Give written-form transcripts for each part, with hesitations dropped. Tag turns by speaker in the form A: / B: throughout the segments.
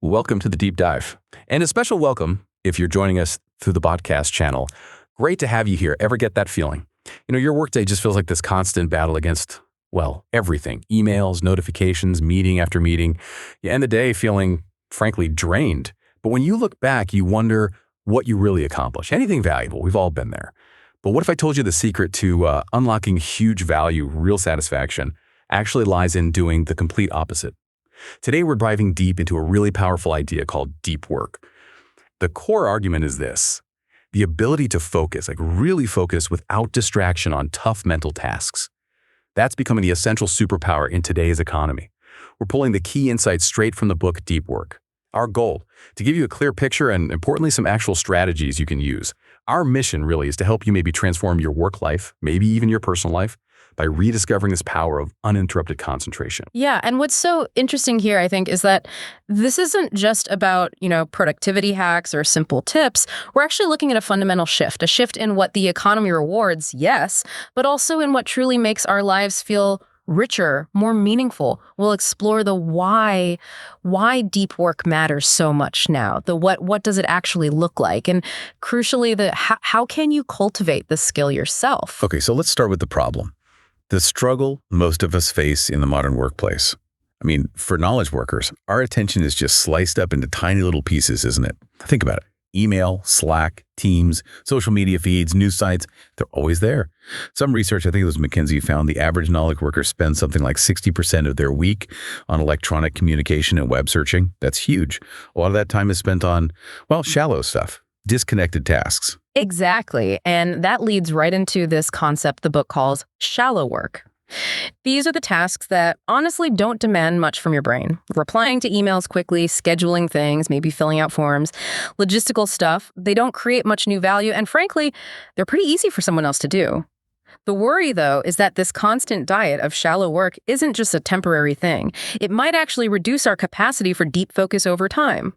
A: Welcome to the Deep Dive. And a special welcome if you're joining us through the podcast channel. Great to have you here. Ever get that feeling? Your workday just feels like this constant battle against, well, everything. Emails, notifications, meeting after meeting. You end the day feeling, frankly, drained. But when you look back, you wonder what you really accomplished. Anything valuable. We've all been there. But what if I told you the secret to unlocking huge value, real satisfaction, actually lies in doing the complete opposite? Today, we're diving deep into a really powerful idea called deep work. The core argument is this: the ability to focus, really focus without distraction on tough mental tasks. That's becoming the essential superpower in today's economy. We're pulling the key insights straight from the book Deep Work. Our goal, to give you a clear picture and, importantly, some actual strategies you can use. Our mission really is to help you maybe transform your work life, maybe even your personal life, by rediscovering this power of uninterrupted concentration.
B: Yeah, and what's so interesting here, I think, is that this isn't just about, productivity hacks or simple tips. We're actually looking at a fundamental shift, a shift in what the economy rewards, yes, but also in what truly makes our lives feel richer, more meaningful. We'll explore the why deep work matters so much now, the what does it actually look like, and crucially, the how can you cultivate this skill yourself?
C: Okay, so let's start with the problem. The struggle most of us face in the modern workplace. For knowledge workers, our attention is just sliced up into tiny little pieces, isn't it? Think about it. Email, Slack, Teams, social media feeds, news sites, they're always there. Some research, I think it was McKinsey, found the average knowledge worker spends something like 60% of their week on electronic communication and web searching. That's huge. A lot of that time is spent on, shallow stuff, disconnected tasks.
B: Exactly. And that leads right into this concept the book calls shallow work. These are the tasks that honestly don't demand much from your brain. Replying to emails quickly, scheduling things, maybe filling out forms, logistical stuff. They don't create much new value. And frankly, they're pretty easy for someone else to do. The worry, though, is that this constant diet of shallow work isn't just a temporary thing. It might actually reduce our capacity for deep focus over time.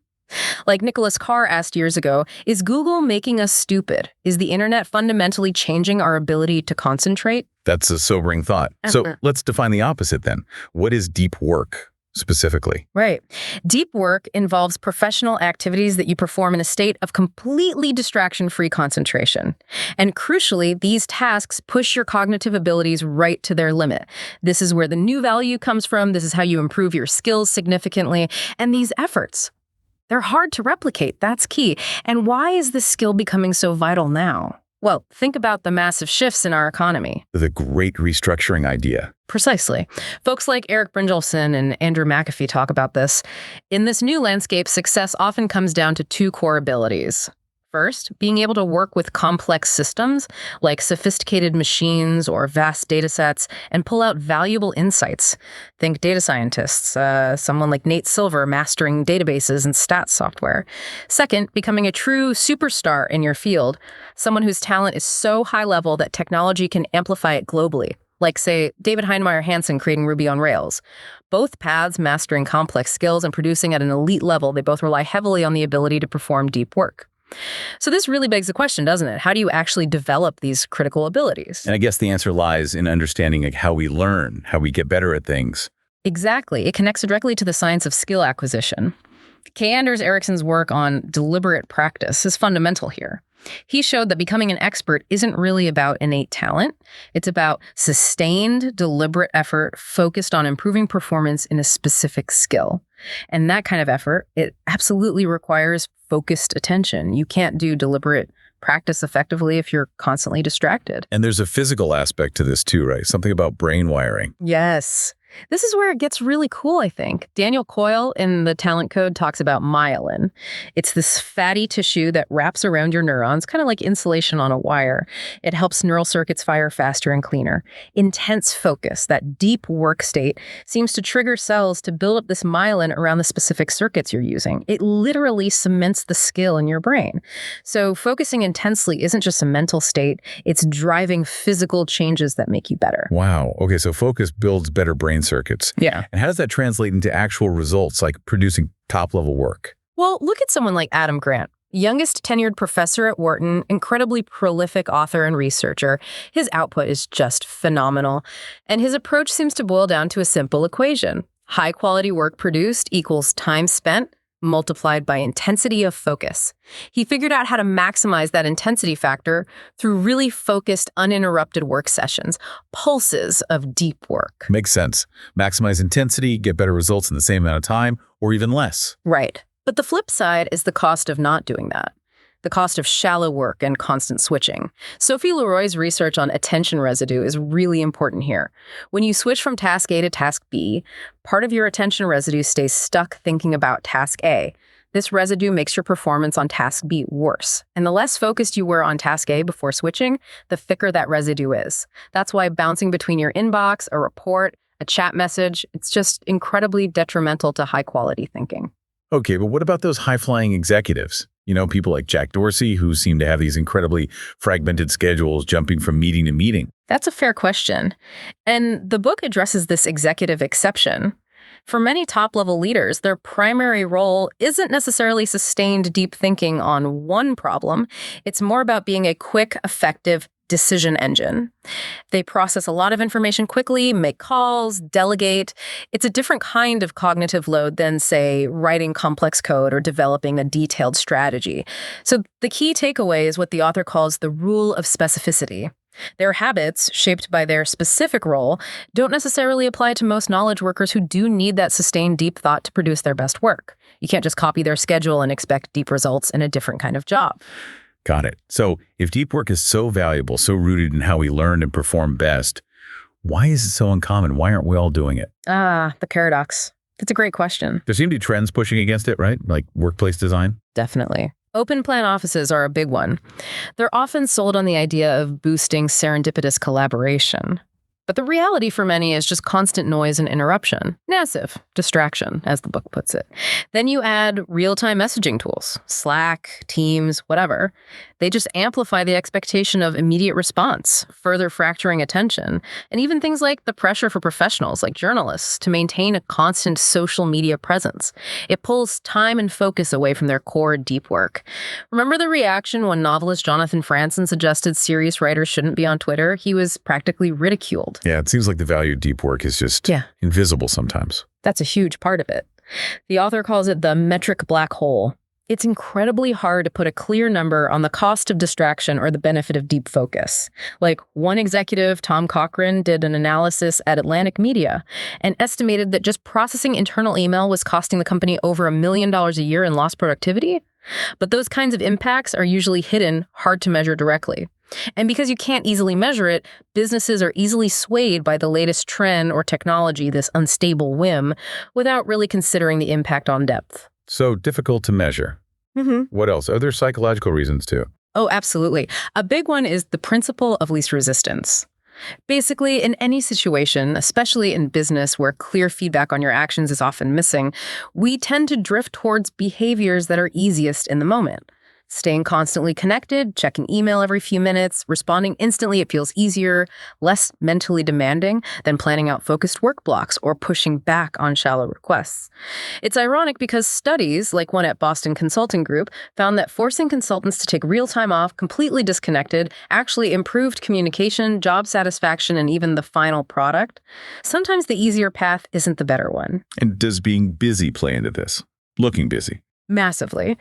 B: Like Nicholas Carr asked years ago, is Google making us stupid? Is the internet fundamentally changing our ability to concentrate?
C: That's a sobering thought. So let's define the opposite then. What is deep work specifically?
B: Right. Deep work involves professional activities that you perform in a state of completely distraction-free concentration. And crucially, these tasks push your cognitive abilities right to their limit. This is where the new value comes from. This is how you improve your skills significantly. And these efforts, they're hard to replicate. That's key. And why is this skill becoming so vital now? Well, think about the massive shifts in our economy.
C: The great restructuring idea.
B: Precisely. Folks like Eric Brynjolfsson and Andrew McAfee talk about this. In this new landscape, success often comes down to two core abilities. First, being able to work with complex systems like sophisticated machines or vast data sets and pull out valuable insights. Think data scientists, someone like Nate Silver mastering databases and stats software. Second, becoming a true superstar in your field, someone whose talent is so high level that technology can amplify it globally. Like, say, David Heinemeier Hansson creating Ruby on Rails. Both paths mastering complex skills and producing at an elite level, they both rely heavily on the ability to perform deep work. So this really begs the question, doesn't it? How do you actually develop these critical abilities?
C: And I guess the answer lies in understanding how we learn, how we get better at things.
B: Exactly. It connects directly to the science of skill acquisition. K. Anders Ericsson's work on deliberate practice is fundamental here. He showed that becoming an expert isn't really about innate talent. It's about sustained, deliberate effort focused on improving performance in a specific skill. And that kind of effort, it absolutely requires focused attention. You can't do deliberate practice effectively if you're constantly distracted.
C: And there's a physical aspect to this too, right? Something about brain wiring.
B: Yes. This is where it gets really cool, I think. Daniel Coyle in the Talent Code talks about myelin. It's this fatty tissue that wraps around your neurons, kind of like insulation on a wire. It helps neural circuits fire faster and cleaner. Intense focus, that deep work state, seems to trigger cells to build up this myelin around the specific circuits you're using. It literally cements the skill in your brain. So focusing intensely isn't just a mental state, it's driving physical changes that make you better.
C: Wow. Okay, so focus builds better brain circuits.
B: Yeah.
C: And how does that translate into actual results, like producing top-level work?
B: Well, look at someone like Adam Grant, youngest tenured professor at Wharton, incredibly prolific author and researcher. His output is just phenomenal. And his approach seems to boil down to a simple equation. High-quality work produced equals time spent multiplied by intensity of focus. He figured out how to maximize that intensity factor through really focused, uninterrupted work sessions, pulses of deep work.
C: Makes sense. Maximize intensity, get better results in the same amount of time, or even less.
B: Right. But the flip side is the cost of not doing that. The cost of shallow work and constant switching. Sophie Leroy's research on attention residue is really important here. When you switch from task A to task B, part of your attention residue stays stuck thinking about task A. This residue makes your performance on task B worse. And the less focused you were on task A before switching, the thicker that residue is. That's why bouncing between your inbox, a report, a chat message, it's just incredibly detrimental to high-quality thinking.
C: Okay, but what about those high-flying executives? You know, people like Jack Dorsey, who seem to have these incredibly fragmented schedules, jumping from meeting to meeting.
B: That's a fair question. And the book addresses this executive exception. For many top-level leaders, their primary role isn't necessarily sustained deep thinking on one problem. It's more about being a quick, effective decision engine. They process a lot of information quickly, make calls, delegate. It's a different kind of cognitive load than, say, writing complex code or developing a detailed strategy. So the key takeaway is what the author calls the rule of specificity. Their habits, shaped by their specific role, don't necessarily apply to most knowledge workers who do need that sustained deep thought to produce their best work. You can't just copy their schedule and expect deep results in a different kind of job.
C: Got it. So if deep work is so valuable, so rooted in how we learn and perform best, why is it so uncommon? Why aren't we all doing it?
B: The paradox. That's a great question.
C: There seem to be trends pushing against it, right? Like workplace design?
B: Definitely. Open plan offices are a big one. They're often sold on the idea of boosting serendipitous collaboration. But the reality for many is just constant noise and interruption. Massive distraction, as the book puts it. Then you add real-time messaging tools, Slack, Teams, whatever. They just amplify the expectation of immediate response, further fracturing attention, and even things like the pressure for professionals like journalists to maintain a constant social media presence. It pulls time and focus away from their core deep work. Remember the reaction when novelist Jonathan Franzen suggested serious writers shouldn't be on Twitter? He was practically ridiculed.
C: Yeah, it seems like the value of deep work is just invisible sometimes.
B: That's a huge part of it. The author calls it the metric black hole. It's incredibly hard to put a clear number on the cost of distraction or the benefit of deep focus. Like one executive, Tom Cochran, did an analysis at Atlantic Media and estimated that just processing internal email was costing the company over $1 million a year in lost productivity. But those kinds of impacts are usually hidden, hard to measure directly. And because you can't easily measure it, businesses are easily swayed by the latest trend or technology, this unstable whim, without really considering the impact on depth.
C: So difficult to measure. What else? Are there psychological reasons too?
B: Oh, absolutely. A big one is the principle of least resistance. Basically, in any situation, especially in business where clear feedback on your actions is often missing, we tend to drift towards behaviors that are easiest in the moment. Staying constantly connected, checking email every few minutes, responding instantly, it feels easier, less mentally demanding than planning out focused work blocks or pushing back on shallow requests. It's ironic because studies, like one at Boston Consulting Group, found that forcing consultants to take real time off, completely disconnected, actually improved communication, job satisfaction, and even the final product. Sometimes the easier path isn't the better one.
C: And does being busy play into this? Looking busy?
B: Massively.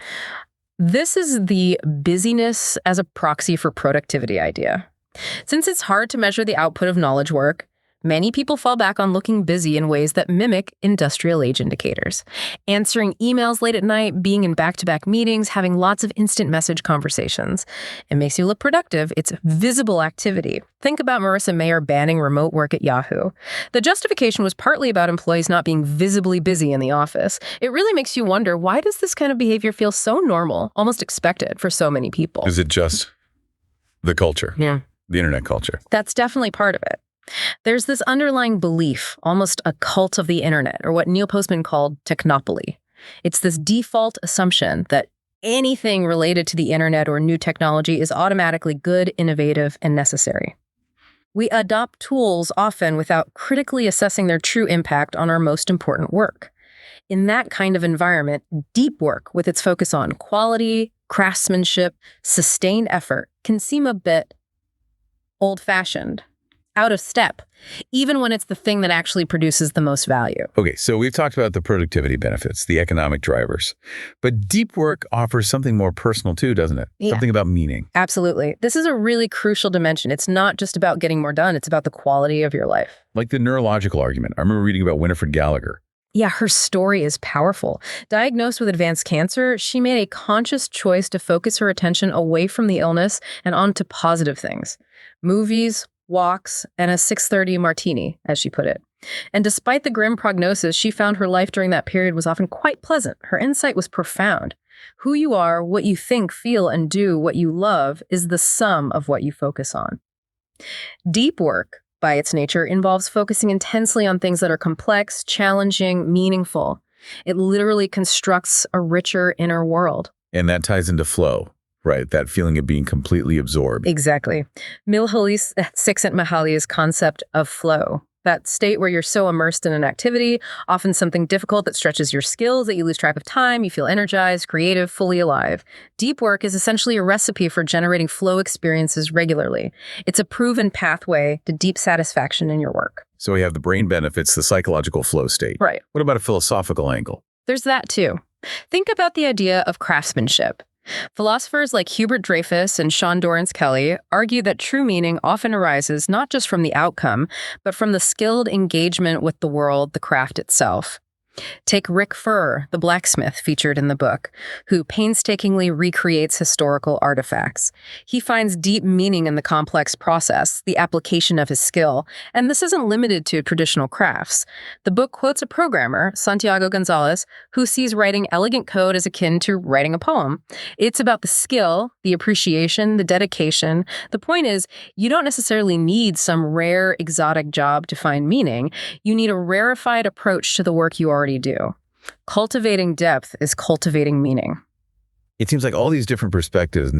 B: This is the busyness as a proxy for productivity idea. Since it's hard to measure the output of knowledge work, many people fall back on looking busy in ways that mimic industrial age indicators. Answering emails late at night, being in back-to-back meetings, having lots of instant message conversations. It makes you look productive. It's visible activity. Think about Marissa Mayer banning remote work at Yahoo. The justification was partly about employees not being visibly busy in the office. It really makes you wonder, why does this kind of behavior feel so normal, almost expected for so many people?
C: Is it just the culture?
B: Yeah.
C: The internet culture?
B: That's definitely part of it. There's this underlying belief, almost a cult of the internet, or what Neil Postman called technopoly. It's this default assumption that anything related to the internet or new technology is automatically good, innovative, and necessary. We adopt tools often without critically assessing their true impact on our most important work. In that kind of environment, deep work, with its focus on quality, craftsmanship, sustained effort, can seem a bit old-fashioned. out of step, even when it's the thing that actually produces the most value.
C: Okay, so we've talked about the productivity benefits, the economic drivers. But deep work offers something more personal too, doesn't it?
B: Yeah.
C: Something about meaning.
B: Absolutely. This is a really crucial dimension. It's not just about getting more done. It's about the quality of your life.
C: Like the neurological argument. I remember reading about Winifred Gallagher.
B: Yeah, her story is powerful. Diagnosed with advanced cancer, she made a conscious choice to focus her attention away from the illness and onto positive things. Movies, walks, and a 6:30 martini, as she put it. And despite the grim prognosis, she found her life during that period was often quite pleasant. Her insight was profound. Who you are, what you think, feel, and do, what you love, is the sum of what you focus on. Deep work, by its nature, involves focusing intensely on things that are complex, challenging, meaningful. It literally constructs a richer inner world.
C: And that ties into flow, right? That feeling of being completely absorbed.
B: Exactly. Csikszentmihalyi's concept of flow, that state where you're so immersed in an activity, often something difficult that stretches your skills, that you lose track of time, you feel energized, creative, fully alive. Deep work is essentially a recipe for generating flow experiences regularly. It's a proven pathway to deep satisfaction in your work.
C: So we have the brain benefits, the psychological flow state.
B: Right.
C: What about a philosophical angle?
B: There's that too. Think about the idea of craftsmanship. Philosophers like Hubert Dreyfus and Sean Dorrance Kelly argue that true meaning often arises not just from the outcome, but from the skilled engagement with the world, the craft itself. Take Rick Furr, the blacksmith featured in the book, who painstakingly recreates historical artifacts. He finds deep meaning in the complex process, the application of his skill, and this isn't limited to traditional crafts. The book quotes a programmer, Santiago Gonzalez, who sees writing elegant code as akin to writing a poem. It's about the skill, the appreciation, the dedication. The point is, you don't necessarily need some rare, exotic job to find meaning. You need a rarefied approach to the work you already do. Cultivating depth is cultivating meaning.
C: It seems like all these different perspectives,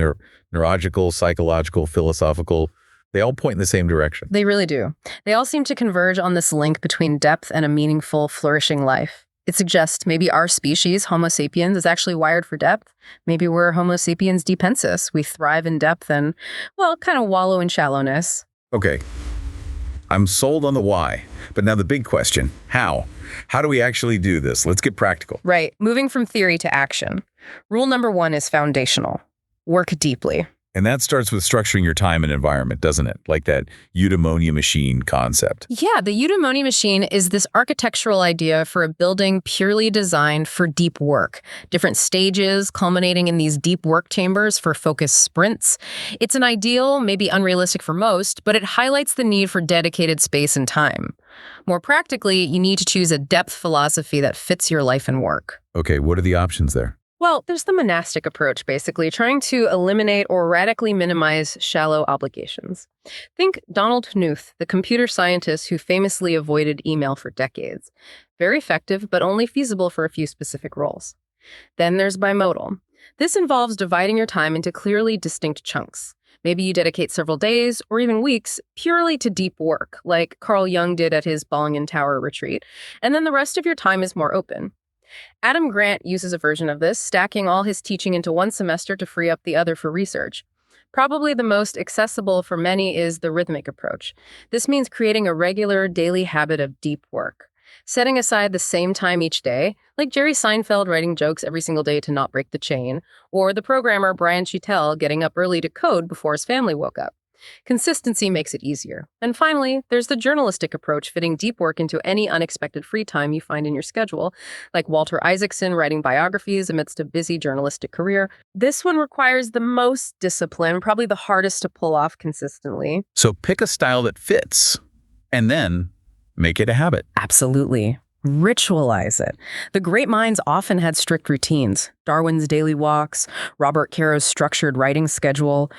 C: neurological, psychological, philosophical, they all point in the same direction.
B: They really do. They all seem to converge on this link between depth and a meaningful, flourishing life. It suggests maybe our species, Homo sapiens, is actually wired for depth. Maybe we're Homo sapiens depensis. We thrive in depth and, well, kind of wallow in shallowness.
C: Okay, I'm sold on the why, but now the big question, how? How do we actually do this? Let's get practical.
B: Right. Moving from theory to action. Rule number 1 is foundational. Work deeply.
C: And that starts with structuring your time and environment, doesn't it? Like that eudaimonia machine concept.
B: Yeah, the eudaimonia machine is this architectural idea for a building purely designed for deep work. Different stages culminating in these deep work chambers for focused sprints. It's an ideal, maybe unrealistic for most, but it highlights the need for dedicated space and time. More practically, you need to choose a depth philosophy that fits your life and work.
C: Okay, what are the options there?
B: Well, there's the monastic approach, basically, trying to eliminate or radically minimize shallow obligations. Think Donald Knuth, the computer scientist who famously avoided email for decades. Very effective, but only feasible for a few specific roles. Then there's bimodal. This involves dividing your time into clearly distinct chunks. Maybe you dedicate several days or even weeks purely to deep work, like Carl Jung did at his Ballingen Tower retreat, and then the rest of your time is more open. Adam Grant uses a version of this, stacking all his teaching into one semester to free up the other for research. Probably the most accessible for many is the rhythmic approach. This means creating a regular daily habit of deep work. Setting aside the same time each day, like Jerry Seinfeld writing jokes every single day to not break the chain, or the programmer Brian Chutell getting up early to code before his family woke up. Consistency makes it easier. And finally, there's the journalistic approach, fitting deep work into any unexpected free time you find in your schedule, like Walter Isaacson writing biographies amidst a busy journalistic career. This one requires the most discipline, probably the hardest to pull off consistently.
C: So pick a style that fits, and then make it a habit.
B: Absolutely. Ritualize it. The great minds often had strict routines. Darwin's daily walks, Robert Caro's structured writing schedule.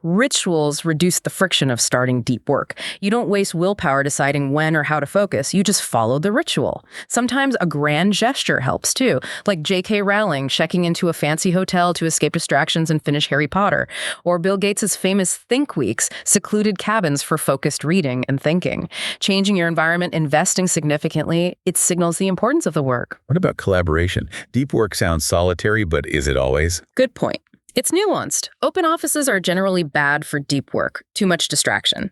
B: Rituals reduce the friction of starting deep work. You don't waste willpower deciding when or how to focus. You just follow the ritual. Sometimes a grand gesture helps too, like J.K. Rowling checking into a fancy hotel to escape distractions and finish Harry Potter, or Bill Gates' famous Think Weeks, secluded cabins for focused reading and thinking. Changing your environment, investing significantly, it signals the importance of the work.
C: What about collaboration? Deep work sounds solitary, but is it always?
B: Good point. It's nuanced. Open offices are generally bad for deep work, too much distraction.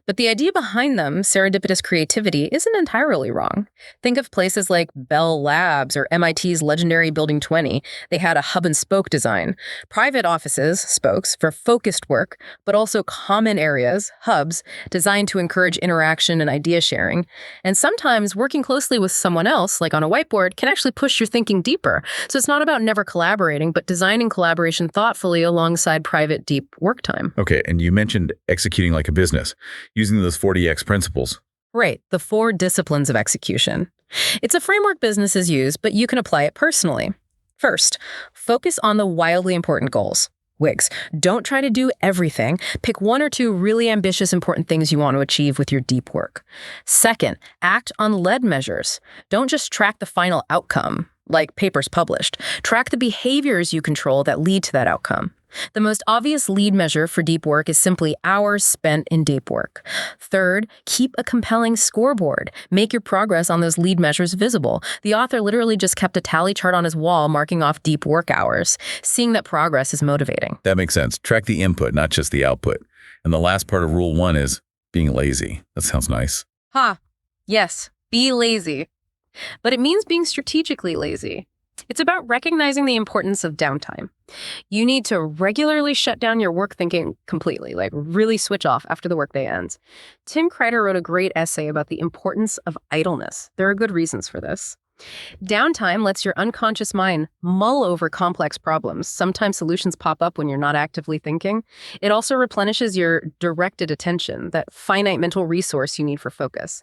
B: But the idea behind them, serendipitous creativity, isn't entirely wrong. Think of places like Bell Labs or MIT's legendary Building 20. They had a hub and spoke design. Private offices, spokes, for focused work, but also common areas, hubs, designed to encourage interaction and idea sharing. And sometimes working closely with someone else, like on a whiteboard, can actually push your thinking deeper. So it's not about never collaborating, but designing collaboration thoughtfully alongside private, deep work time.
C: Okay, and you mentioned executing like a business, using those 40X principles.
B: Right, the 4 disciplines of execution. It's a framework businesses use, but you can apply it personally. First, focus on the wildly important goals. WIGs. Don't try to do everything. Pick 1 or 2 really ambitious, important things you want to achieve with your deep work. Second, act on lead measures. Don't just track the final outcome, like papers published. Track the behaviors you control that lead to that outcome. The most obvious lead measure for deep work is simply hours spent in deep work. Third, keep a compelling scoreboard. Make your progress on those lead measures visible. The author literally just kept a tally chart on his wall marking off deep work hours. Seeing that progress is motivating.
C: That makes sense. Track the input, not just the output. And the last part of rule 1 is being lazy. That sounds nice.
B: Yes, be lazy. But it means being strategically lazy. It's about recognizing the importance of downtime. You need to regularly shut down your work thinking completely, like really switch off after the workday ends. Tim Kreider wrote a great essay about the importance of idleness. There are good reasons for this. Downtime lets your unconscious mind mull over complex problems. Sometimes solutions pop up when you're not actively thinking. It also replenishes your directed attention, that finite mental resource you need for focus.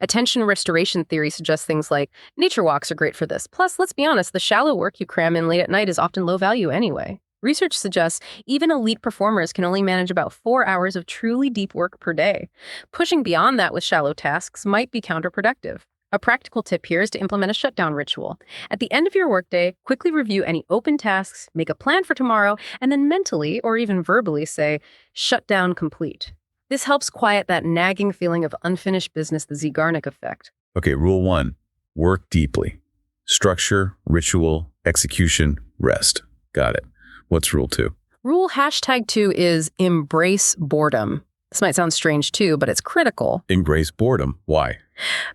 B: Attention restoration theory suggests things like nature walks are great for this. Plus, let's be honest, the shallow work you cram in late at night is often low value anyway. Research suggests even elite performers can only manage about 4 hours of truly deep work per day. Pushing beyond that with shallow tasks might be counterproductive. A practical tip here is to implement a shutdown ritual. At the end of your workday, quickly review any open tasks, make a plan for tomorrow, and then mentally or even verbally say, shutdown complete. This helps quiet that nagging feeling of unfinished business, the Zeigarnik effect.
C: Okay, rule 1, work deeply. Structure, ritual, execution, rest. Got it. What's rule 2?
B: Rule #2 is embrace boredom. This might sound strange too, but it's critical.
C: Embrace boredom. Why?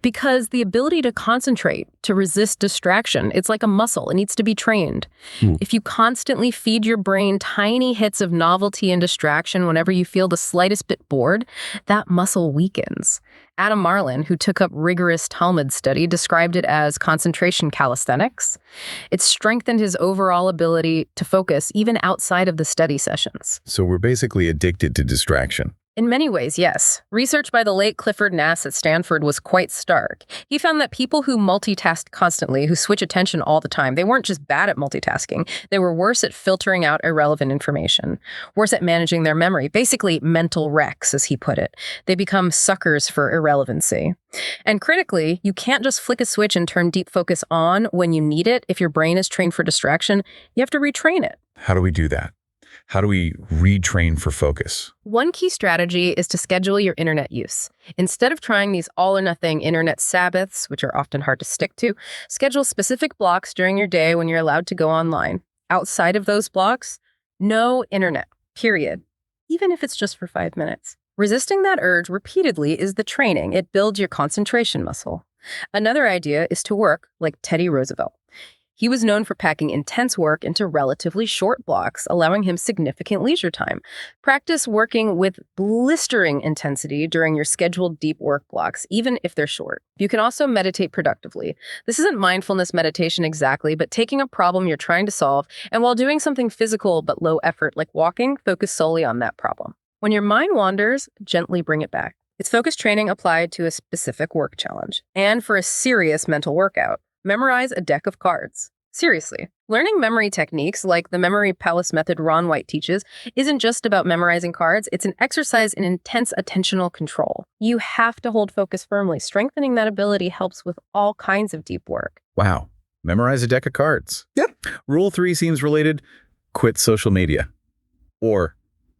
B: Because the ability to concentrate, to resist distraction, it's like a muscle. It needs to be trained. If you constantly feed your brain tiny hits of novelty and distraction whenever you feel the slightest bit bored, that muscle weakens. Adam Marlin, who took up rigorous Talmud study, described it as concentration calisthenics. It strengthened his overall ability to focus even outside of the study sessions.
C: So we're basically addicted to distraction.
B: In many ways, yes. Research by the late Clifford Nass at Stanford was quite stark. He found that people who multitask constantly, who switch attention all the time, they weren't just bad at multitasking. They were worse at filtering out irrelevant information, worse at managing their memory, basically mental wrecks, as he put it. They become suckers for irrelevancy. And critically, you can't just flick a switch and turn deep focus on when you need it. If your brain is trained for distraction, you have to retrain it.
C: How do we do that? How do we retrain for focus?
B: One key strategy is to schedule your internet use. Instead of trying these all-or-nothing internet Sabbaths, which are often hard to stick to, schedule specific blocks during your day when you're allowed to go online. Outside of those blocks, no internet, period. Even if it's just for 5 minutes. Resisting that urge repeatedly is the training. It builds your concentration muscle. Another idea is to work like Teddy Roosevelt. He was known for packing intense work into relatively short blocks, allowing him significant leisure time. Practice working with blistering intensity during your scheduled deep work blocks, even if they're short. You can also meditate productively. This isn't mindfulness meditation exactly, but taking a problem you're trying to solve, and while doing something physical but low effort like walking, focus solely on that problem. When your mind wanders, gently bring it back. It's focus training applied to a specific work challenge. And for a serious mental workout, memorize a deck of cards. Seriously, learning memory techniques like the Memory Palace method Ron White teaches isn't just about memorizing cards, it's an exercise in intense attentional control. You have to hold focus firmly. Strengthening that ability helps with all kinds of deep work.
C: Wow. Memorize a deck of cards.
A: Yep.
C: Rule 3 seems related. Quit social media. Or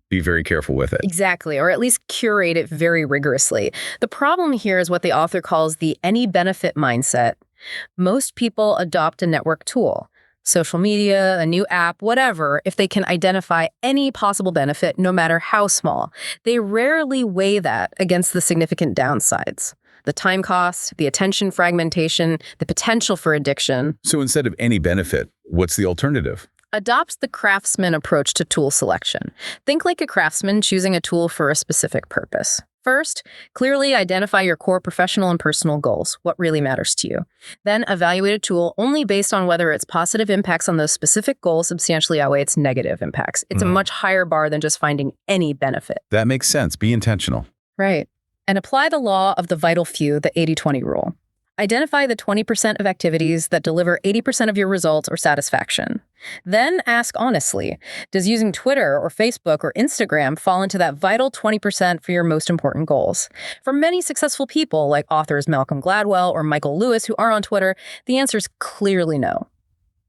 C: be very careful with it.
B: Exactly, or at least curate it very rigorously. The problem here is what the author calls the any benefit mindset. Most people adopt a network tool. social media, a new app, whatever, if they can identify any possible benefit, no matter how small. They rarely weigh that against the significant downsides. The time cost, the attention fragmentation, the potential for addiction.
C: So instead of any benefit, what's the alternative?
B: Adopts the craftsman approach to tool selection. Think like a craftsman choosing a tool for a specific purpose. First, clearly identify your core professional and personal goals, what really matters to you. Then evaluate a tool only based on whether its positive impacts on those specific goals substantially outweigh its negative impacts. It's a much higher bar than just finding any benefit.
C: That makes sense. Be intentional.
B: Right. And apply the law of the vital few, the 80-20 rule. Identify the 20% of activities that deliver 80% of your results or satisfaction. Then ask honestly, does using Twitter or Facebook or Instagram fall into that vital 20% for your most important goals? For many successful people, like authors Malcolm Gladwell or Michael Lewis, who are on Twitter, the answer is clearly no.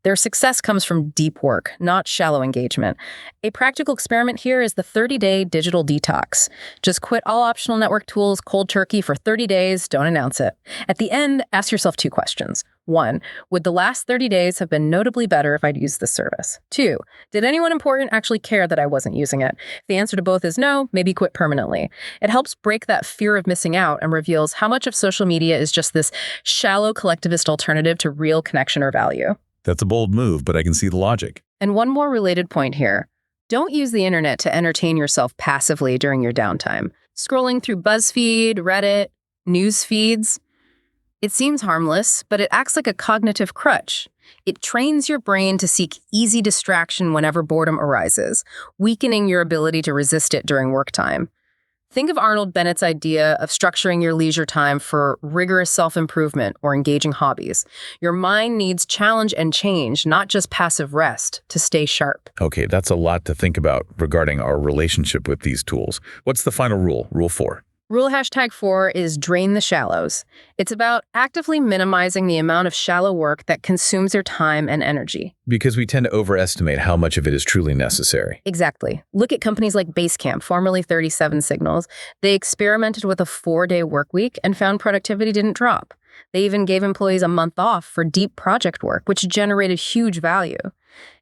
B: Their success comes from deep work, not shallow engagement. A practical experiment here is the 30-day digital detox. Just quit all optional network tools cold turkey for 30 days, don't announce it. At the end, ask yourself 2 questions. 1, would the last 30 days have been notably better if I'd used this service? 2, did anyone important actually care that I wasn't using it? If the answer to both is no, maybe quit permanently. It helps break that fear of missing out and reveals how much of social media is just this shallow collectivist alternative to real connection or value.
C: That's a bold move, but I can see the logic.
B: And one more related point here. Don't use the internet to entertain yourself passively during your downtime. Scrolling through BuzzFeed, Reddit, news feeds. It seems harmless, but it acts like a cognitive crutch. It trains your brain to seek easy distraction whenever boredom arises, weakening your ability to resist it during work time. Think of Arnold Bennett's idea of structuring your leisure time for rigorous self-improvement or engaging hobbies. Your mind needs challenge and change, not just passive rest, to stay sharp.
C: Okay, that's a lot to think about regarding our relationship with these tools. What's the final rule? Rule 4.
B: Rule #4 is drain the shallows. It's about actively minimizing the amount of shallow work that consumes your time and energy.
C: Because we tend to overestimate how much of it is truly necessary.
B: Exactly. Look at companies like Basecamp, formerly 37 Signals. They experimented with a 4-day work week and found productivity didn't drop. They even gave employees a month off for deep project work, which generated huge value.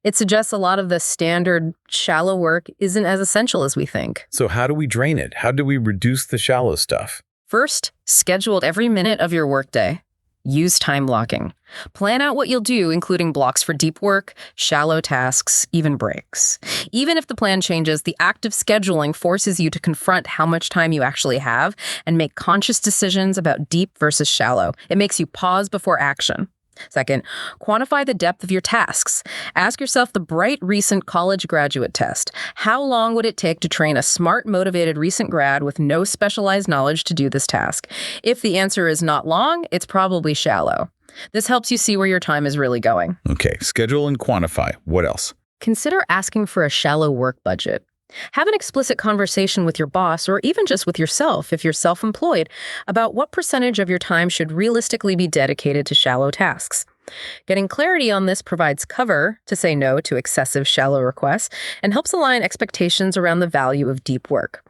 B: It suggests a lot of the standard shallow work isn't as essential as we think.
C: So how do we drain it? How do we reduce the shallow stuff?
B: First, schedule every minute of your workday. Use time blocking. Plan out what you'll do, including blocks for deep work, shallow tasks, even breaks. Even if the plan changes, the act of scheduling forces you to confront how much time you actually have and make conscious decisions about deep versus shallow. It makes you pause before action. Second, quantify the depth of your tasks. Ask yourself the bright recent college graduate test. How long would it take to train a smart, motivated recent grad with no specialized knowledge to do this task? If the answer is not long, it's probably shallow. This helps you see where your time is really going.
C: Okay, schedule and quantify. What else?
B: Consider asking for a shallow work budget. Have an explicit conversation with your boss or even just with yourself if you're self-employed about what percentage of your time should realistically be dedicated to shallow tasks. Getting clarity on this provides cover to say no to excessive shallow requests and helps align expectations around the value of deep work.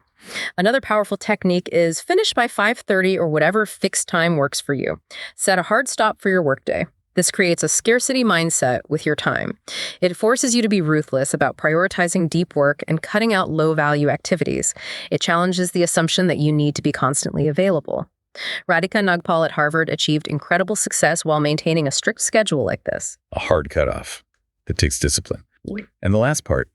B: Another powerful technique is finish by 5:30 or whatever fixed time works for you. Set a hard stop for your workday. This creates a scarcity mindset with your time. It forces you to be ruthless about prioritizing deep work and cutting out low-value activities. It challenges the assumption that you need to be constantly available. Radhika Nagpal at Harvard achieved incredible success while maintaining a strict schedule like this.
C: A hard cutoff. That takes discipline. And the last part,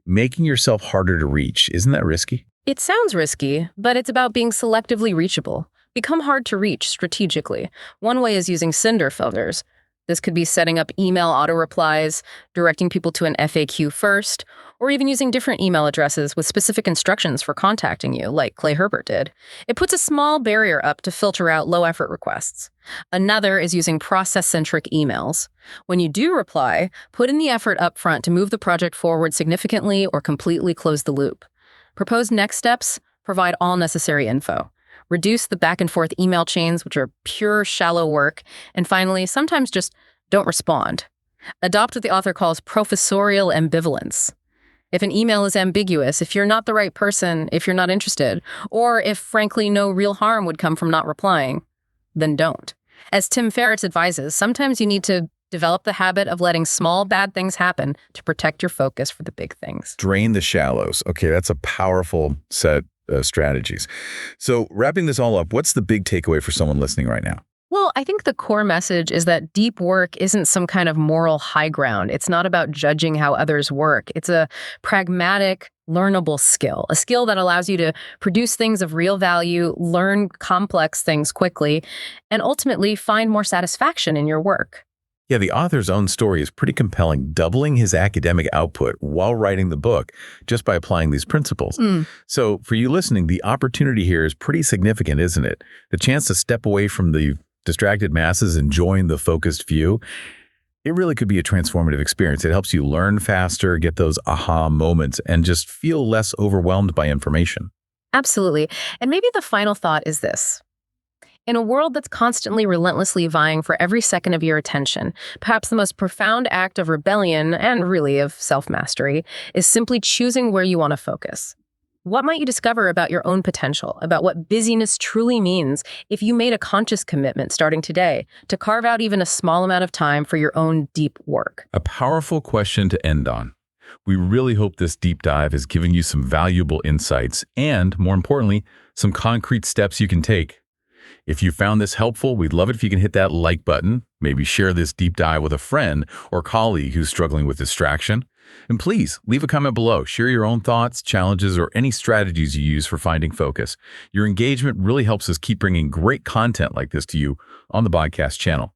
C: making yourself harder to reach. Isn't that risky?
B: It sounds risky, but it's about being selectively reachable. Become hard to reach strategically. One way is using sender filters. This could be setting up email auto-replies, directing people to an FAQ first, or even using different email addresses with specific instructions for contacting you, like Clay Herbert did. It puts a small barrier up to filter out low-effort requests. Another is using process-centric emails. When you do reply, put in the effort up front to move the project forward significantly or completely close the loop. Propose next steps, provide all necessary info. Reduce the back-and-forth email chains, which are pure, shallow work. And finally, sometimes just don't respond. Adopt what the author calls professorial ambivalence. If an email is ambiguous, if you're not the right person, if you're not interested, or if, frankly, no real harm would come from not replying, then don't. As Tim Ferriss advises, sometimes you need to Develop the habit of letting small bad things happen to protect your focus for the big things.
C: Drain the shallows. Okay, that's a powerful set of strategies. So wrapping this all up, what's the big takeaway for someone listening right now?
B: Well, I think the core message is that deep work isn't some kind of moral high ground. It's not about judging how others work. It's a pragmatic, learnable skill, a skill that allows you to produce things of real value, learn complex things quickly, and ultimately find more satisfaction in your work.
C: Yeah, the author's own story is pretty compelling, doubling his academic output while writing the book just by applying these principles. So for you listening, the opportunity here is pretty significant, isn't it? The chance to step away from the distracted masses and join the focused few. It really could be a transformative experience. It helps you learn faster, get those aha moments, and just feel less overwhelmed by information.
B: Absolutely. And maybe the final thought is this. In a world that's constantly relentlessly vying for every second of your attention, perhaps the most profound act of rebellion, and really of self-mastery, is simply choosing where you want to focus. What might you discover about your own potential, about what busyness truly means if you made a conscious commitment starting today to carve out even a small amount of time for your own deep work?
A: A powerful question to end on. We really hope this deep dive has given you some valuable insights and, more importantly, some concrete steps you can take. If you found this helpful, we'd love it if you can hit that like button, maybe share this deep dive with a friend or colleague who's struggling with distraction. And please, leave a comment below. Share your own thoughts, challenges, or any strategies you use for finding focus. Your engagement really helps us keep bringing great content like this to you on the podcast channel.